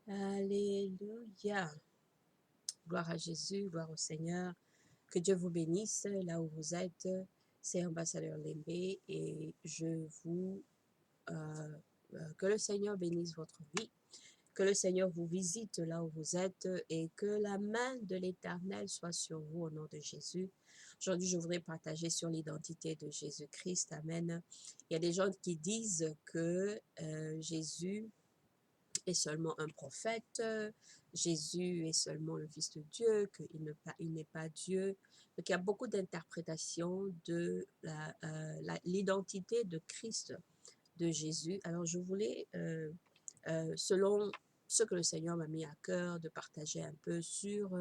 Alléluia. Gloire à Jésus, gloire au Seigneur. Que Dieu vous bénisse là où vous êtes. C'est Ambassadeur Lembe et je vous... que le Seigneur bénisse votre vie. Que le Seigneur vous visite là où vous êtes et que la main de l'Éternel soit sur vous au nom de Jésus. Aujourd'hui, je voudrais partager sur l'identité de Jésus-Christ. Amen. Il y a des gens qui disent que Jésus est seulement un prophète, Jésus est seulement le Fils de Dieu, qu'il n'est pas Dieu. Donc, il y a beaucoup d'interprétations de l'identité de Christ, de Jésus. Alors, je voulais, selon ce que le Seigneur m'a mis à cœur, de partager un peu sur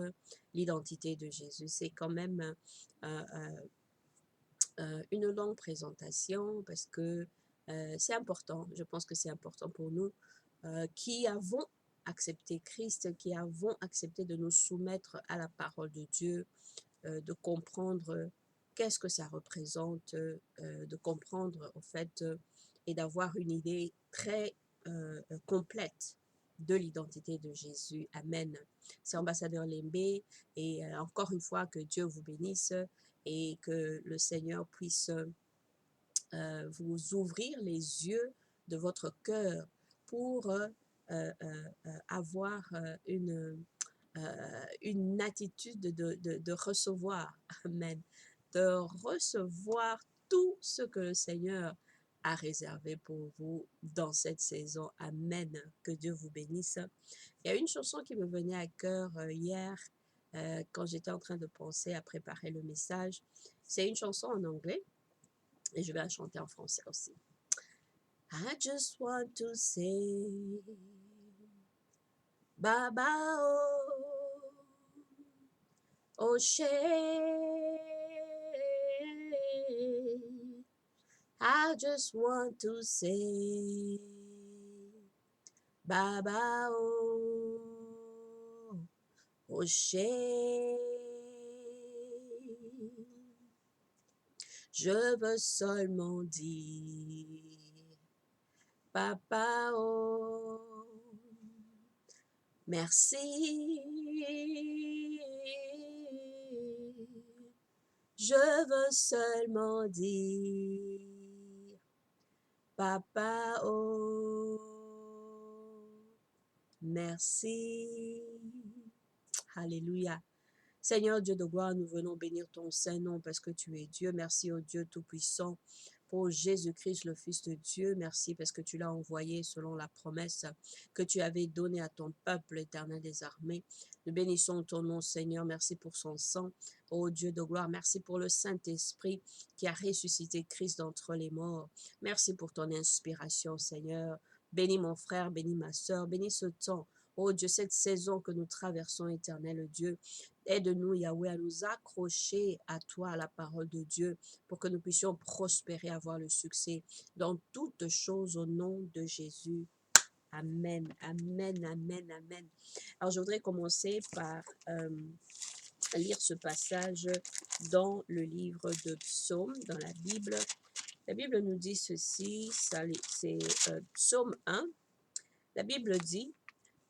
l'identité de Jésus. C'est quand même une longue présentation parce que c'est important. Je pense que c'est important pour nous qui avons accepté Christ, qui avons accepté de nous soumettre à la parole de Dieu, de comprendre qu'est-ce que ça représente, de comprendre en fait et d'avoir une idée très complète de l'identité de Jésus. Amen. C'est Ambassadeur Lembe et encore une fois que Dieu vous bénisse et que le Seigneur puisse vous ouvrir les yeux de votre cœur pour avoir une attitude de recevoir, amen, de recevoir tout ce que le Seigneur a réservé pour vous dans cette saison. Amen. Que Dieu vous bénisse. Il y a une chanson qui me venait à cœur hier quand j'étais en train de penser à préparer le message. C'est une chanson en anglais et je vais la chanter en français aussi. I just want to say Baba Oshe. I just want to say Baba Oshe. Je veux seulement dire Papa merci. Je veux seulement dire Papa merci. Alléluia. Seigneur Dieu de gloire, nous venons bénir ton Saint-Nom parce que tu es Dieu. Merci au Dieu Tout-Puissant pour Jésus-Christ, le Fils de Dieu. Merci parce que tu l'as envoyé selon la promesse que tu avais donnée à ton peuple éternel des armées. Nous bénissons ton nom, Seigneur. Merci pour son sang. Ô Dieu de gloire, merci pour le Saint-Esprit qui a ressuscité Christ d'entre les morts. Merci pour ton inspiration, Seigneur. Bénis mon frère, bénis ma soeur, bénis ce temps. Oh Dieu, cette saison que nous traversons, éternel Dieu, aide-nous, Yahweh, à nous accrocher à toi, à la parole de Dieu, pour que nous puissions prospérer, avoir le succès dans toutes choses au nom de Jésus. Amen, amen, amen, amen. Alors, je voudrais commencer par lire ce passage dans le livre de Psaume, dans la Bible. La Bible nous dit ceci, c'est Psaume 1. La Bible dit: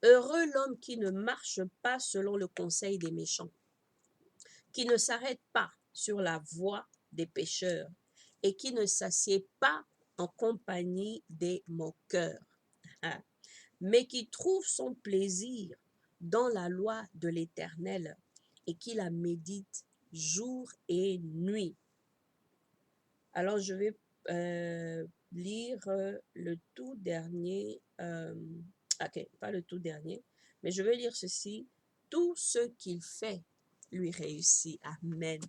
heureux l'homme qui ne marche pas selon le conseil des méchants, qui ne s'arrête pas sur la voie des pécheurs et qui ne s'assied pas en compagnie des moqueurs, mais qui trouve son plaisir dans la loi de l'Éternel et qui la médite jour et nuit. Alors, je vais lire le tout dernier, ok, pas le tout dernier, mais je vais lire ceci: tout ce qu'il fait lui réussit. Amen.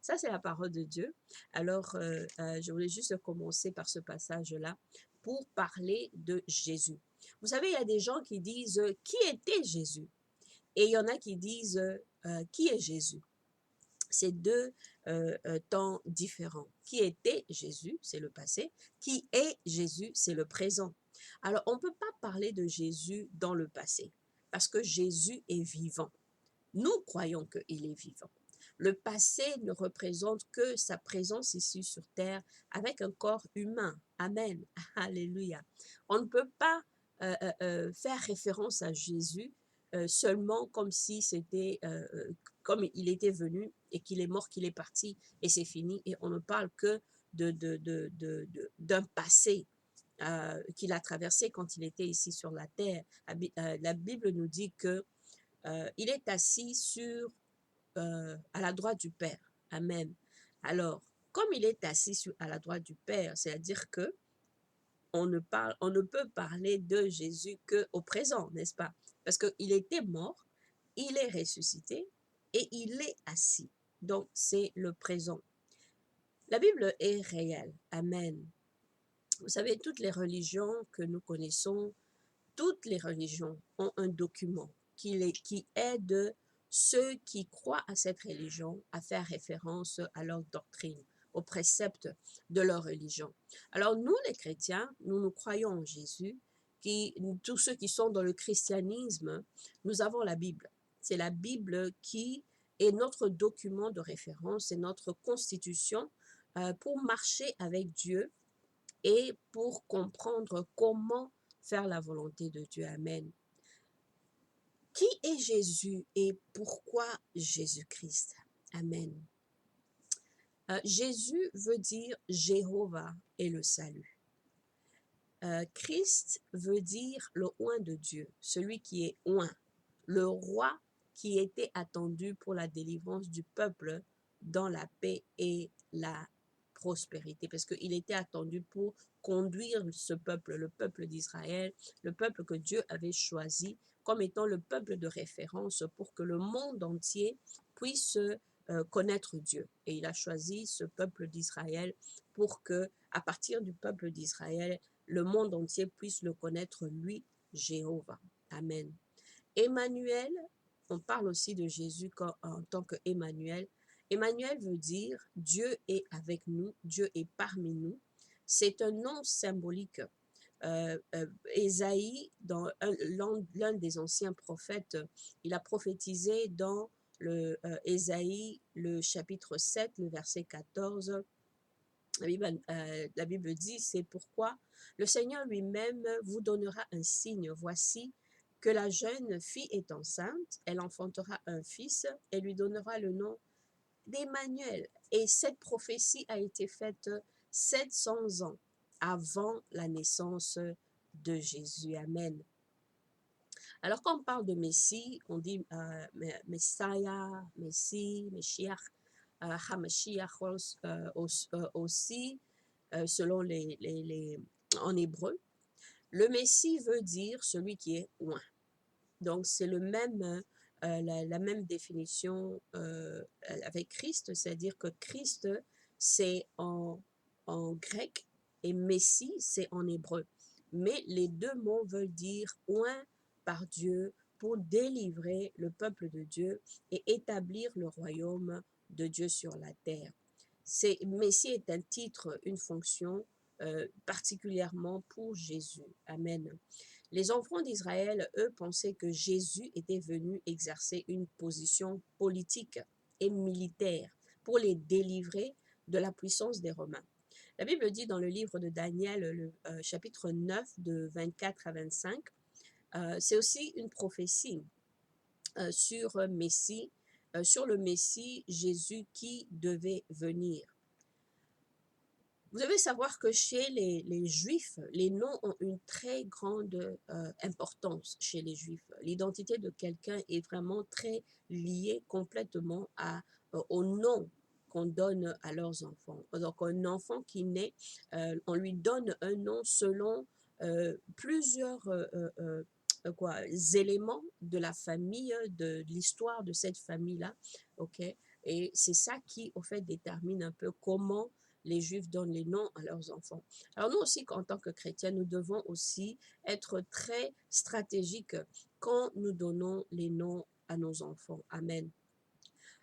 Ça, c'est la parole de Dieu. Alors, je voulais juste commencer par ce passage-là pour parler de Jésus. Vous savez, il y a des gens qui disent qui était Jésus? Et il y en a qui disent qui est Jésus? C'est deux temps différents. Qui était Jésus, c'est le passé. Qui est Jésus, c'est le présent. Alors, on ne peut pas parler de Jésus dans le passé parce que Jésus est vivant. Nous croyons qu'il est vivant. Le passé ne représente que sa présence ici sur terre avec un corps humain. Amen. Alléluia. On ne peut pas faire référence à Jésus seulement comme si c'était, comme il était venu et qu'il est mort, qu'il est parti et c'est fini. Et on ne parle que d'un passé qu'il a traversé quand il était ici sur la terre. La Bible nous dit que il est assis à la droite du Père. Amen. Alors, comme il est assis à la droite du Père, c'est-à-dire que on ne peut parler de Jésus qu'au présent, n'est-ce pas? Parce qu'il était mort, il est ressuscité et il est assis. Donc, c'est le présent. La Bible est réelle. Amen. Vous savez, toutes les religions que nous connaissons, toutes les religions ont un document qui aide ceux qui croient à cette religion à faire référence à leur doctrine, aux préceptes de leur religion. Alors nous, les chrétiens, nous croyons en Jésus. Tous ceux qui sont dans le christianisme, nous avons la Bible. C'est la Bible qui est notre document de référence, c'est notre constitution pour marcher avec Dieu et pour comprendre comment faire la volonté de Dieu. Amen. Qui est Jésus et pourquoi Jésus-Christ? Amen. Jésus veut dire Jéhovah est le salut. Christ veut dire le oint de Dieu, celui qui est oint, le roi qui était attendu pour la délivrance du peuple dans la paix et la prospérité, parce qu'il était attendu pour conduire ce peuple, le peuple d'Israël, le peuple que Dieu avait choisi comme étant le peuple de référence pour que le monde entier puisse connaître Dieu. Et il a choisi ce peuple d'Israël pour que, à partir du peuple d'Israël, le monde entier puisse le connaître, lui, Jéhovah. Amen. Emmanuel, on parle aussi de Jésus en tant qu'Emmanuel. Emmanuel veut dire Dieu est avec nous, Dieu est parmi nous. C'est un nom symbolique. Ésaïe, dans l'un des anciens prophètes, il a prophétisé dans Ésaïe, le chapitre 7, le verset 14. La Bible dit, c'est pourquoi le Seigneur lui-même vous donnera un signe. Voici que la jeune fille est enceinte, elle enfantera un fils et lui donnera le nom d'Emmanuel. Et cette prophétie a été faite 700 ans avant la naissance de Jésus. Amen. Alors quand on parle de Messie, on dit Messiah, Messie, Meshiach, Hamashiach aussi, selon en hébreu. Le Messie veut dire celui qui est oint. Donc c'est le même, la même définition avec Christ, c'est-à-dire que Christ c'est en grec et Messie c'est en hébreu. Mais les deux mots veulent dire oint par Dieu pour délivrer le peuple de Dieu et établir le royaume de Dieu sur la terre. Messie est un titre, une fonction particulièrement pour Jésus. Amen. Les enfants d'Israël, eux, pensaient que Jésus était venu exercer une position politique et militaire pour les délivrer de la puissance des Romains. La Bible dit dans le livre de Daniel, le chapitre 9, de 24 à 25, c'est aussi une prophétie sur le Messie Jésus qui devait venir. Vous devez savoir que chez les Juifs, les noms ont une très grande importance chez les Juifs. L'identité de quelqu'un est vraiment très liée complètement au nom qu'on donne à leurs enfants. Donc un enfant qui naît, on lui donne un nom selon plusieurs éléments de la famille, de l'histoire de cette famille-là. Okay? Et c'est ça qui, au fait, détermine un peu comment les Juifs donnent les noms à leurs enfants. Alors nous aussi, en tant que chrétiens, nous devons aussi être très stratégiques quand nous donnons les noms à nos enfants. Amen.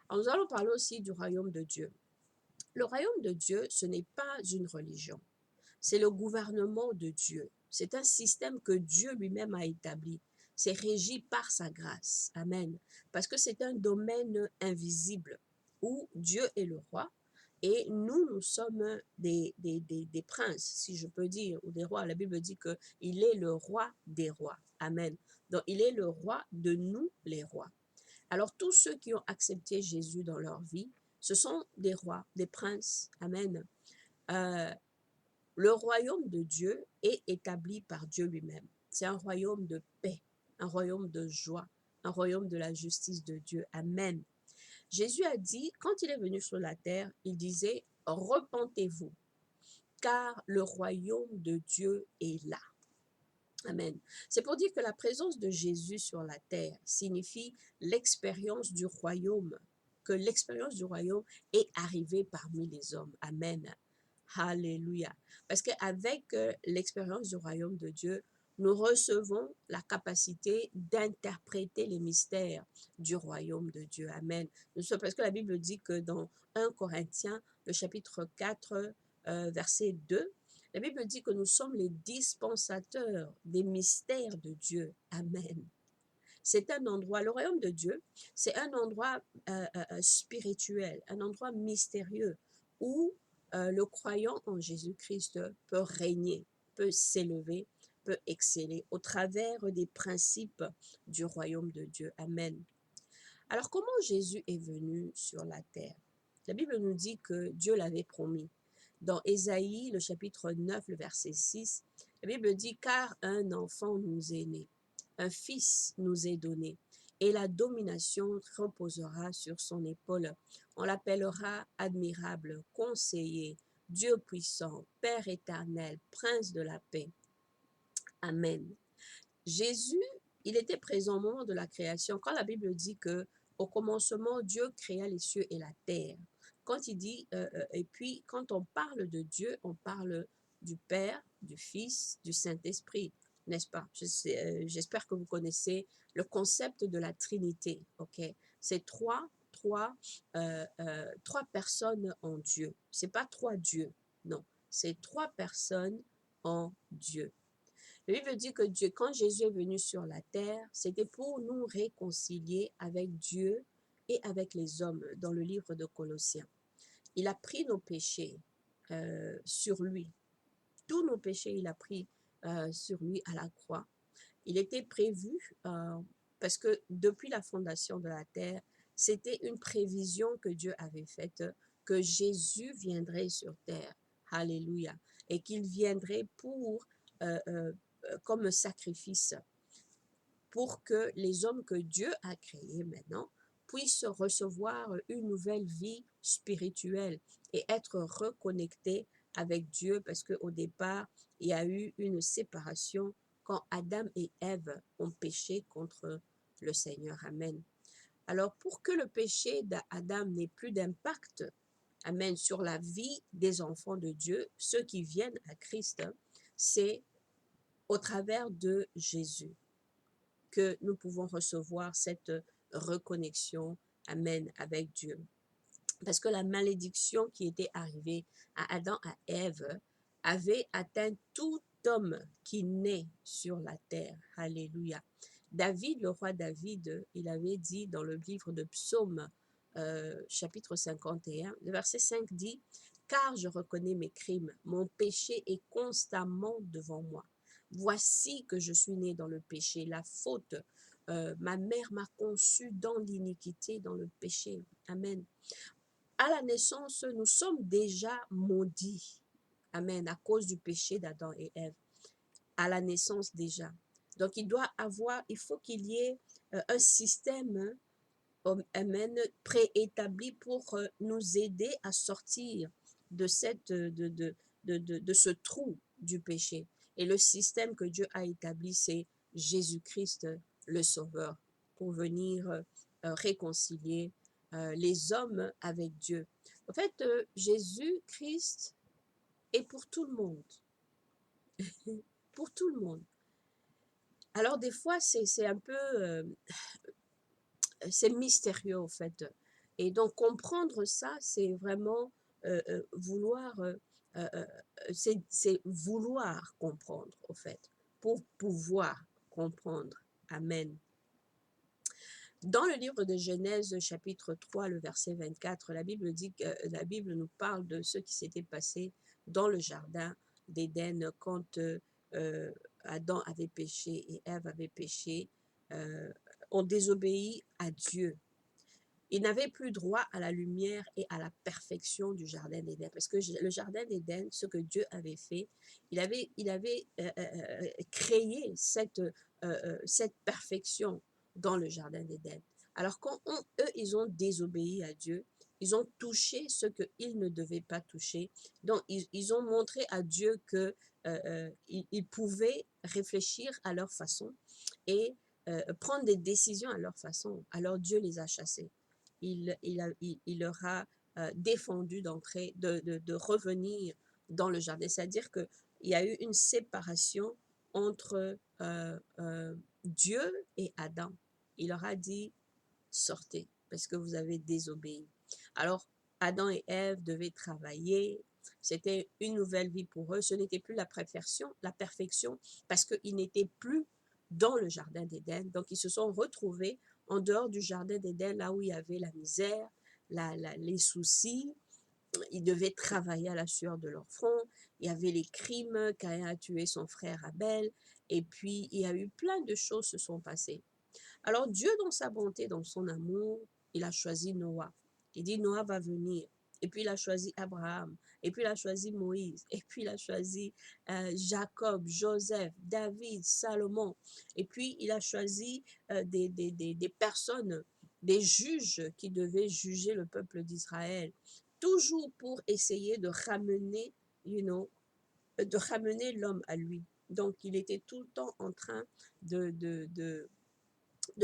Alors nous allons parler aussi du royaume de Dieu. Le royaume de Dieu, ce n'est pas une religion. C'est le gouvernement de Dieu. C'est un système que Dieu lui-même a établi. C'est régi par sa grâce. Amen. Parce que c'est un domaine invisible où Dieu est le roi. Et nous, nous sommes des princes, si je peux dire, ou des rois. La Bible dit qu'il est le roi des rois. Amen. Donc, il est le roi de nous, les rois. Alors, tous ceux qui ont accepté Jésus dans leur vie, ce sont des rois, des princes. Amen. Euh, le royaume de Dieu est établi par Dieu lui-même. C'est un royaume de paix, un royaume de joie, un royaume de la justice de Dieu. Amen. Jésus a dit, quand il est venu sur la terre, il disait, repentez-vous, car le royaume de Dieu est là. Amen. C'est pour dire que la présence de Jésus sur la terre signifie l'expérience du royaume, que l'expérience du royaume est arrivée parmi les hommes. Amen. Alléluia. Parce qu'avec l'expérience du royaume de Dieu, nous recevons la capacité d'interpréter les mystères du royaume de Dieu. Amen. Parce que la Bible dit que dans 1 Corinthiens, le chapitre 4, verset 2, la Bible dit que nous sommes les dispensateurs des mystères de Dieu. Amen. C'est un endroit, le royaume de Dieu, c'est un endroit spirituel, un endroit mystérieux où le croyant en Jésus-Christ peut régner, peut s'élever, peut exceller au travers des principes du royaume de Dieu. Amen. Alors, comment Jésus est venu sur la terre? La Bible nous dit que Dieu l'avait promis. Dans Ésaïe, le chapitre 9, le verset 6, la Bible dit « Car un enfant nous est né, un fils nous est donné, et la domination reposera sur son épaule. On l'appellera admirable, conseiller, Dieu puissant, Père éternel, prince de la paix. » Amen. Jésus, il était présent au moment de la création. Quand la Bible dit que au commencement, Dieu créa les cieux et la terre. Quand il dit, et puis quand on parle de Dieu, on parle du Père, du Fils, du Saint-Esprit, n'est-ce pas? J'espère que vous connaissez le concept de la Trinité, ok? C'est trois personnes en Dieu. C'est pas trois dieux, non. C'est trois personnes en Dieu. La Bible dit que Dieu, quand Jésus est venu sur la terre, c'était pour nous réconcilier avec Dieu et avec les hommes dans le livre de Colossiens. Il a pris nos péchés sur lui. Tous nos péchés, il a pris sur lui à la croix. Il était prévu, parce que depuis la fondation de la terre, c'était une prévision que Dieu avait faite, que Jésus viendrait sur terre. Alléluia. Et qu'il viendrait pour comme sacrifice pour que les hommes que Dieu a créés maintenant puissent recevoir une nouvelle vie spirituelle et être reconnectés avec Dieu parce qu'au départ, il y a eu une séparation quand Adam et Ève ont péché contre le Seigneur. Amen. Alors, pour que le péché d'Adam n'ait plus d'impact, amen, sur la vie des enfants de Dieu, ceux qui viennent à Christ, c'est au travers de Jésus que nous pouvons recevoir cette reconnexion, amen, avec Dieu. Parce que la malédiction qui était arrivée à Adam, à Ève, avait atteint tout homme qui naît sur la terre. Alléluia. David, le roi David, il avait dit dans le livre de Psaume, chapitre 51, le verset 5 dit « Car je reconnais mes crimes, mon péché est constamment devant moi. Voici que je suis né dans le péché, la faute. Ma mère m'a conçu dans l'iniquité, dans le péché. » Amen. À la naissance, nous sommes déjà maudits. Amen. À cause du péché d'Adam et Ève. À la naissance déjà. Donc, il faut qu'il y ait un système, amen, préétabli pour nous aider à sortir de ce trou du péché. Et le système que Dieu a établi, c'est Jésus-Christ, le Sauveur, pour venir réconcilier les hommes avec Dieu. En fait, Jésus-Christ est pour tout le monde. Pour tout le monde. Alors, des fois, c'est un peu... c'est mystérieux, en fait. Et donc, comprendre ça, c'est vraiment vouloir... c'est vouloir comprendre, en fait, pour pouvoir comprendre. Amen. Dans le livre de Genèse, chapitre 3, le verset 24, la Bible dit que la Bible nous parle de ce qui s'était passé dans le jardin d'Éden quand Adam avait péché et Ève avait péché, ont désobéi à Dieu. Ils n'avaient plus droit à la lumière et à la perfection du jardin d'Éden. Parce que le jardin d'Éden, ce que Dieu avait fait, il avait créé cette perfection dans le jardin d'Éden. Alors quand eux, ils ont désobéi à Dieu, ils ont touché ce qu'ils ne devaient pas toucher. Donc, ils ont montré à Dieu que ils pouvaient réfléchir à leur façon et prendre des décisions à leur façon. Alors Dieu les a chassés. Il leur a défendu d'entrer, de revenir dans le jardin. C'est-à-dire qu'il y a eu une séparation entre Dieu et Adam. Il leur a dit, sortez, parce que vous avez désobéi. Alors, Adam et Ève devaient travailler. C'était une nouvelle vie pour eux. Ce n'était plus la perfection, parce qu'ils n'étaient plus dans le jardin d'Éden. Donc, ils se sont retrouvés en dehors du jardin d'Éden, là où il y avait la misère, les soucis. Ils devaient travailler à la sueur de leur front. Il y avait les crimes. Caïn a tué son frère Abel. Et puis, il y a eu plein de choses se sont passées. Alors Dieu, dans sa bonté, dans son amour, il a choisi Noah. Il dit Noah va venir. Et puis il a choisi Abraham. Et puis il a choisi Moïse. Et puis il a choisi Jacob, Joseph, David, Salomon. Et puis il a choisi des personnes, des juges qui devaient juger le peuple d'Israël. Toujours pour essayer de ramener, de ramener l'homme à lui. Donc il était tout le temps en train de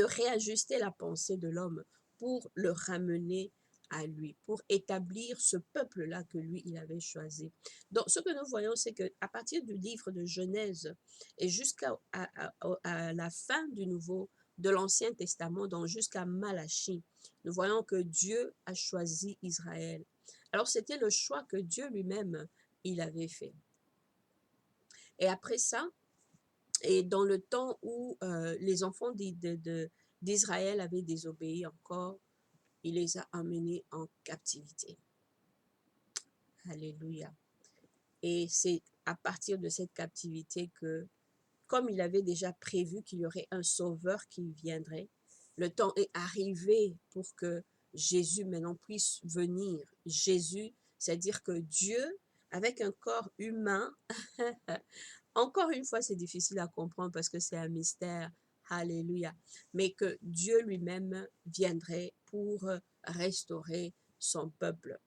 réajuster la pensée de l'homme pour le ramener à lui, pour établir ce peuple-là que lui, il avait choisi. Donc, ce que nous voyons, c'est qu'à partir du livre de Genèse et jusqu'à la fin de l'Ancien Testament, donc jusqu'à Malachie, nous voyons que Dieu a choisi Israël. Alors, c'était le choix que Dieu lui-même, il avait fait. Et après ça, et dans le temps où les enfants d'Israël avaient désobéi encore, il les a emmenés en captivité. Alléluia. Et c'est à partir de cette captivité que, comme il avait déjà prévu qu'il y aurait un sauveur qui viendrait, le temps est arrivé pour que Jésus maintenant puisse venir. Jésus, c'est-à-dire que Dieu, avec un corps humain, encore une fois, c'est difficile à comprendre parce que c'est un mystère. Alléluia. Mais que Dieu lui-même viendrait pour restaurer son peuple.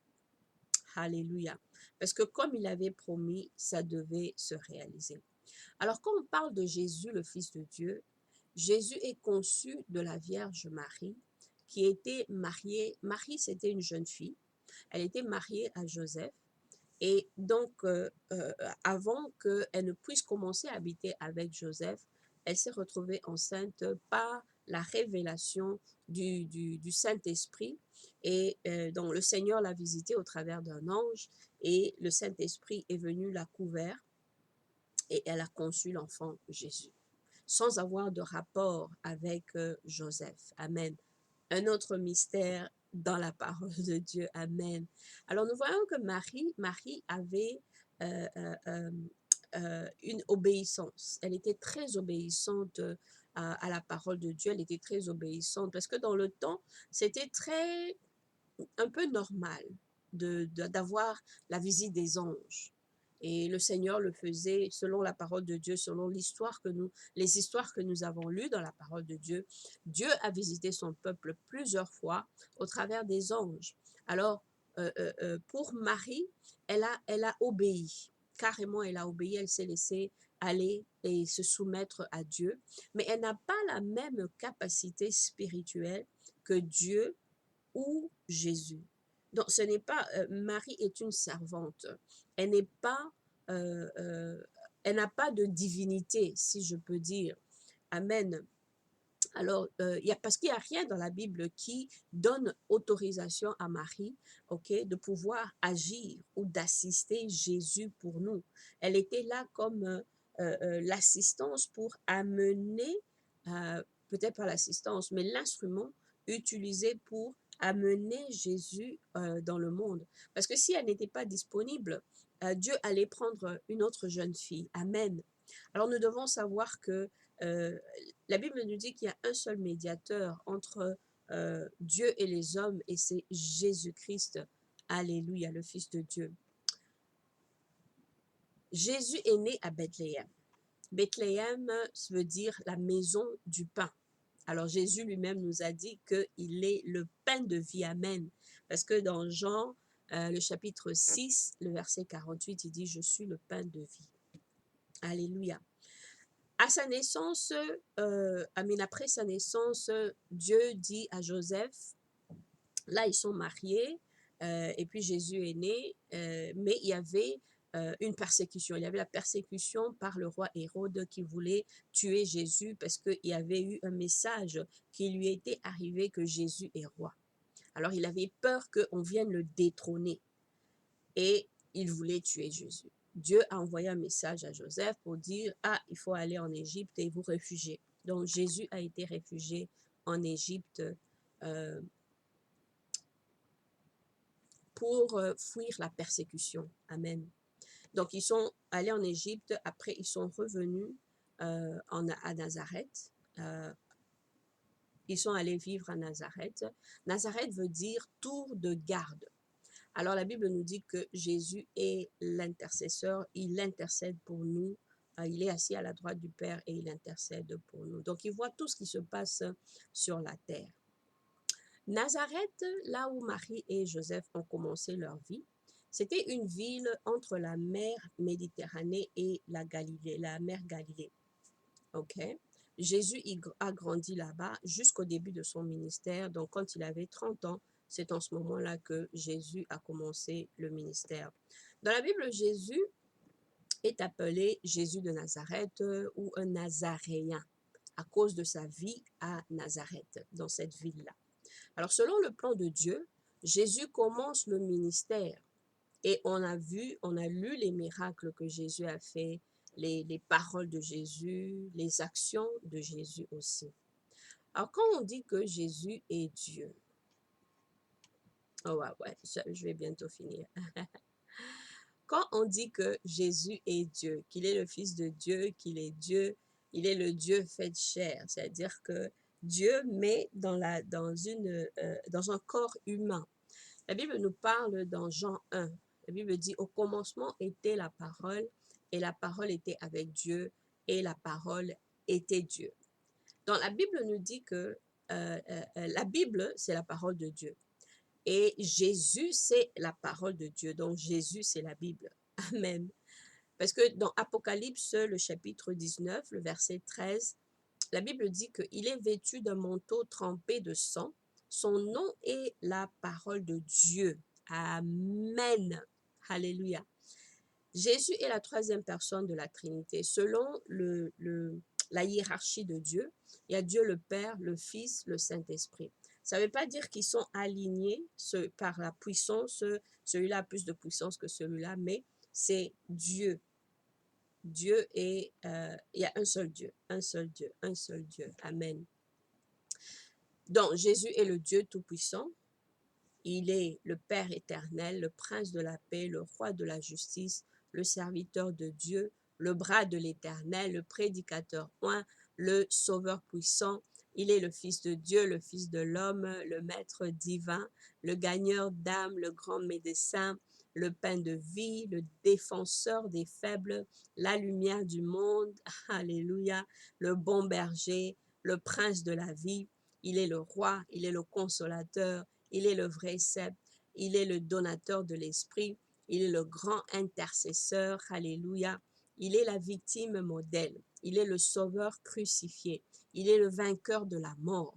Alléluia. Parce que comme il avait promis, ça devait se réaliser. Alors, quand on parle de Jésus, le Fils de Dieu, Jésus est conçu de la Vierge Marie, qui était mariée. Marie, c'était une jeune fille. Elle était mariée à Joseph. Et donc, avant qu'elle ne puisse commencer à habiter avec Joseph, elle s'est retrouvée enceinte par la révélation du Saint-Esprit. Et donc, le Seigneur l'a visitée au travers d'un ange et le Saint-Esprit est venu la couvrir et elle a conçu l'enfant Jésus, sans avoir de rapport avec Joseph. Amen. Un autre mystère dans la parole de Dieu. Amen. Alors nous voyons que Marie avait euh, euh, euh, une obéissance. Elle était très obéissante à la parole de Dieu. Elle était très obéissante parce que dans le temps, c'était un peu normal d'avoir la visite des anges. Et le Seigneur le faisait selon la parole de Dieu, selon les histoires que nous avons lues dans la parole de Dieu. Dieu a visité son peuple plusieurs fois au travers des anges. Alors, pour Marie, elle a obéi. Carrément, elle a obéi, elle s'est laissée aller et se soumettre à Dieu. Mais elle n'a pas la même capacité spirituelle que Dieu ou Jésus. Donc, ce n'est pas, Marie est une servante. Elle n'est pas, euh, euh, elle n'a pas de divinité, si je peux dire. Amen. Alors, parce qu'il n'y a rien dans la Bible qui donne autorisation à Marie, ok, de pouvoir agir ou d'assister Jésus pour nous. Elle était là comme l'assistance pour amener, peut-être pas l'assistance, mais l'instrument utilisée pour amener Jésus dans le monde. Parce que si elle n'était pas disponible, Dieu allait prendre une autre jeune fille. Amen. Alors nous devons savoir que euh, la Bible nous dit qu'il y a un seul médiateur entre Dieu et les hommes, et c'est Jésus-Christ. Alléluia, le Fils de Dieu. Jésus est né à Bethléem. Bethléem veut dire la maison du pain. Alors Jésus lui-même nous a dit qu'il est le pain de vie. Amen. Parce que dans Jean, le chapitre 6, le verset 48, il dit « Je suis le pain de vie ». Alléluia. À sa naissance, après sa naissance, Dieu dit à Joseph, là ils sont mariés, et puis Jésus est né, mais il y avait une persécution. Il y avait la persécution par le roi Hérode qui voulait tuer Jésus parce qu'il y avait eu un message qui lui était arrivé que Jésus est roi. Alors il avait peur qu'on vienne le détrôner et il voulait tuer Jésus. Dieu a envoyé un message à Joseph pour dire « Ah, il faut aller en Égypte et vous réfugier ». Donc Jésus a été réfugié en Égypte pour fuir la persécution. Amen. Donc, ils sont allés en Égypte, après ils sont revenus à Nazareth. Ils sont allés vivre à Nazareth. Nazareth veut dire tour de garde. Alors, la Bible nous dit que Jésus est l'intercesseur, il intercède pour nous. Il est assis à la droite du Père et il intercède pour nous. Donc, il voit tout ce qui se passe sur la terre. Nazareth, là où Marie et Joseph ont commencé leur vie, c'était une ville entre la mer Méditerranée et la Galilée, la mer Galilée. Ok. Jésus a grandi là-bas jusqu'au début de son ministère. Donc, quand il avait 30 ans, c'est en ce moment-là que Jésus a commencé le ministère. Dans la Bible, Jésus est appelé Jésus de Nazareth ou un Nazaréen à cause de sa vie à Nazareth, dans cette ville-là. Alors, selon le plan de Dieu, Jésus commence le ministère et on a lu les miracles que Jésus a fait, les paroles de Jésus, les actions de Jésus aussi. Alors, quand on dit que Jésus est Dieu, oh ouais, je vais bientôt finir. Quand on dit que Jésus est Dieu, qu'il est le Fils de Dieu, qu'il est Dieu, il est le Dieu fait chair, c'est-à-dire que Dieu met dans un corps humain. La Bible nous parle dans Jean 1. La Bible dit, au commencement était la parole, et la parole était avec Dieu, et la parole était Dieu. Donc la Bible nous dit que la Bible, c'est la parole de Dieu. Et Jésus, c'est la parole de Dieu. Donc Jésus, c'est la Bible. Amen. Parce que dans Apocalypse, le chapitre 19, le verset 13, la Bible dit qu'il est vêtu d'un manteau trempé de sang. Son nom est la parole de Dieu. Amen. Alléluia. Jésus est la troisième personne de la Trinité. Selon la hiérarchie de Dieu, il y a Dieu le Père, le Fils, le Saint-Esprit. Ça ne veut pas dire qu'ils sont alignés par la puissance, celui-là a plus de puissance que celui-là, mais c'est Dieu. Dieu est, il y a un seul Dieu, un seul Dieu, un seul Dieu. Amen. Donc, Jésus est le Dieu Tout-Puissant. Il est le Père éternel, le Prince de la paix, le Roi de la justice, le serviteur de Dieu, le bras de l'Éternel, le prédicateur oint, le Sauveur puissant. Il est le Fils de Dieu, le Fils de l'homme, le Maître divin, le gagneur d'âme, le grand médecin, le pain de vie, le défenseur des faibles, la lumière du monde, alléluia, le bon berger, le prince de la vie. Il est le roi, il est le consolateur, il est le vrai cep, il est le donateur de l'esprit, il est le grand intercesseur, alléluia. Il est la victime modèle, il est le sauveur crucifié, il est le vainqueur de la mort.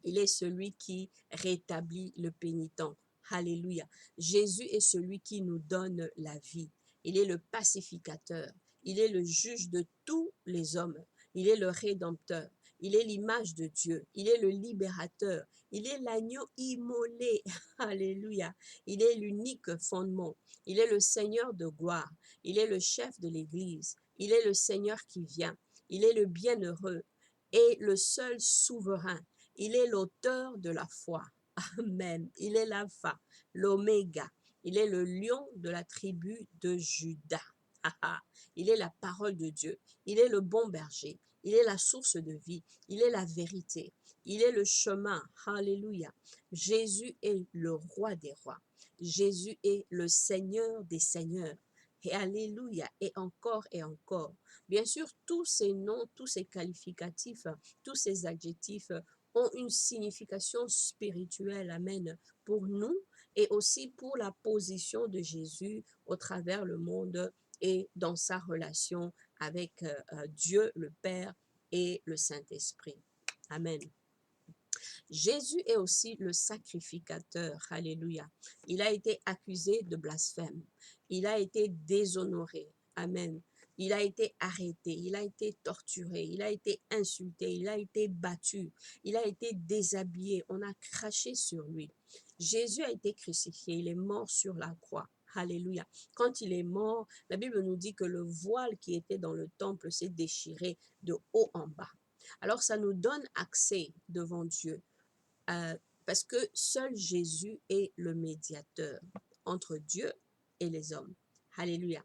Il est celui qui rétablit le pénitent. Alléluia. Jésus est celui qui nous donne la vie. Il est le pacificateur. Il est le juge de tous les hommes. Il est le rédempteur. Il est l'image de Dieu. Il est le libérateur. Il est l'agneau immolé. Alléluia. Il est l'unique fondement. Il est le Seigneur de gloire. Il est le chef de l'Église. Il est le Seigneur qui vient. Il est le bienheureux et le seul souverain. Il est l'auteur de la foi. Amen. Il est l'alpha, l'oméga. Il est le lion de la tribu de Juda. Il est la parole de Dieu. Il est le bon berger. Il est la source de vie. Il est la vérité. Il est le chemin. Alléluia. Jésus est le roi des rois. Jésus est le Seigneur des seigneurs. Et alléluia. Et encore et encore. Bien sûr, tous ces noms, tous ces qualificatifs, tous ces adjectifs ont une signification spirituelle, amen, pour nous et aussi pour la position de Jésus au travers le monde et dans sa relation avec Dieu le Père et le Saint-Esprit. Amen. Jésus est aussi le sacrificateur. Alléluia. Il a été accusé de blasphème. Il a été déshonoré. Amen. Il a été arrêté, il a été torturé, il a été insulté, il a été battu, il a été déshabillé, on a craché sur lui. Jésus a été crucifié, il est mort sur la croix. Alléluia. Quand il est mort, la Bible nous dit que le voile qui était dans le temple s'est déchiré de haut en bas. Alors ça nous donne accès devant Dieu. Parce que seul Jésus est le médiateur entre Dieu et les hommes. Alléluia.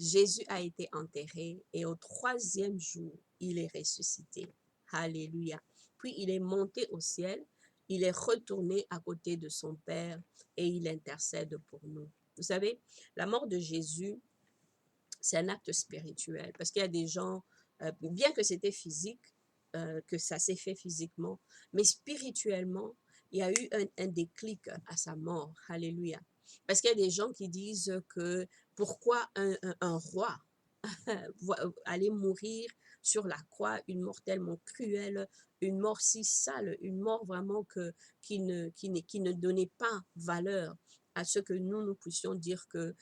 Jésus a été enterré et au 3e jour, il est ressuscité. Alléluia. Puis il est monté au ciel, il est retourné à côté de son Père et il intercède pour nous. Vous savez, la mort de Jésus, c'est un acte spirituel parce qu'il y a des gens, bien que c'était physique, que ça s'est fait physiquement, mais spirituellement, il y a eu un déclic à sa mort. Alléluia. Parce qu'il y a des gens qui disent que pourquoi un roi allait mourir sur la croix, une mort tellement cruelle, une mort si sale, une mort vraiment qui ne donnait pas valeur à ce que nous puissions dire que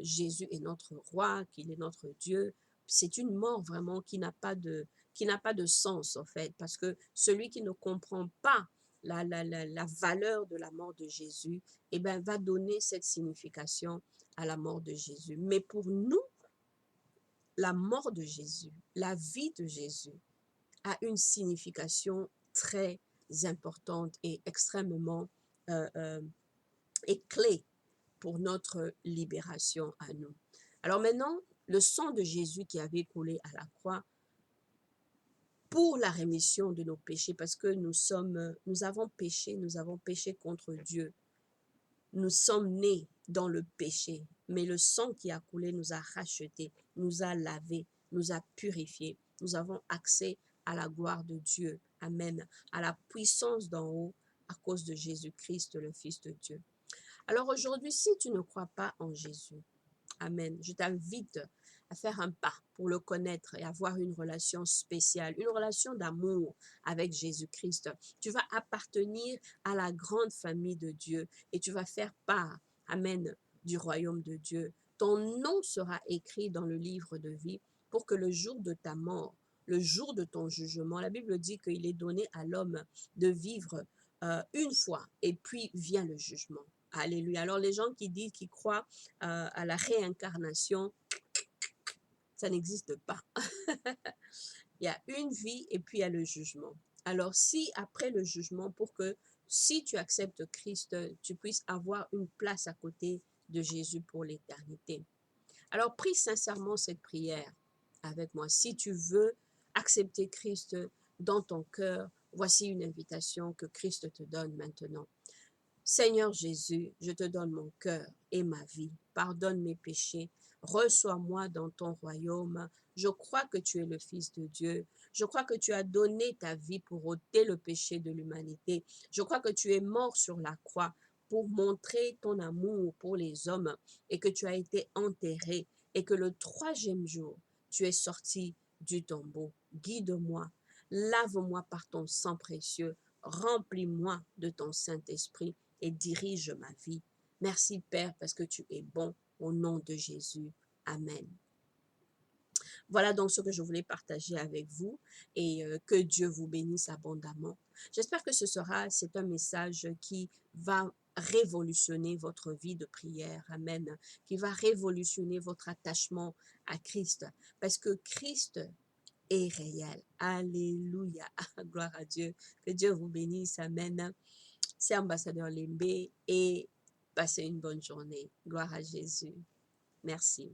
Jésus est notre roi, qu'il est notre Dieu. C'est une mort vraiment qui n'a pas de sens en fait, parce que celui qui ne comprend pas la valeur de la mort de Jésus, eh ben, va donner cette signification à la mort de Jésus. Mais pour nous, la mort de Jésus, la vie de Jésus a une signification très importante et extrêmement et clé pour notre libération à nous. Alors maintenant, le sang de Jésus qui avait coulé à la croix pour la rémission de nos péchés, parce que nous avons péché contre Dieu. Nous sommes nés dans le péché, mais le sang qui a coulé nous a rachetés, nous a lavés, nous a purifiés. Nous avons accès à la gloire de Dieu. Amen. À la puissance d'en haut à cause de Jésus-Christ, le Fils de Dieu. Alors aujourd'hui, si tu ne crois pas en Jésus, amen, je t'invite à faire un pas pour le connaître et avoir une relation spéciale, une relation d'amour avec Jésus-Christ. Tu vas appartenir à la grande famille de Dieu et tu vas faire part, amen, du royaume de Dieu. Ton nom sera écrit dans le livre de vie pour que le jour de ta mort, le jour de ton jugement, la Bible dit qu'il est donné à l'homme de vivre une fois et puis vient le jugement. Alléluia. Alors les gens qui disent, qui croient à la réincarnation, ça n'existe pas. Il y a une vie et puis il y a le jugement. Alors si après le jugement, pour que si tu acceptes Christ, tu puisses avoir une place à côté de Jésus pour l'éternité. Alors prie sincèrement cette prière avec moi. Si tu veux accepter Christ dans ton cœur, voici une invitation que Christ te donne maintenant. Seigneur Jésus, je te donne mon cœur et ma vie. Pardonne mes péchés. Reçois-moi dans ton royaume. Je crois que tu es le Fils de Dieu. Je crois que tu as donné ta vie pour ôter le péché de l'humanité. Je crois que tu es mort sur la croix pour montrer ton amour pour les hommes et que tu as été enterré et que le 3e jour, tu es sorti du tombeau. Guide-moi, lave-moi par ton sang précieux, remplis-moi de ton Saint-Esprit et dirige ma vie. Merci Père parce que tu es bon au nom de Jésus. Amen. Voilà donc ce que je voulais partager avec vous et que Dieu vous bénisse abondamment. J'espère que c'est un message qui va révolutionner votre vie de prière. Amen. Qui va révolutionner votre attachement à Christ. Parce que Christ est réel. Alléluia. Gloire à Dieu. Que Dieu vous bénisse. Amen. C'est Ambassadeur Lembe et passez une bonne journée. Gloire à Jésus. Merci.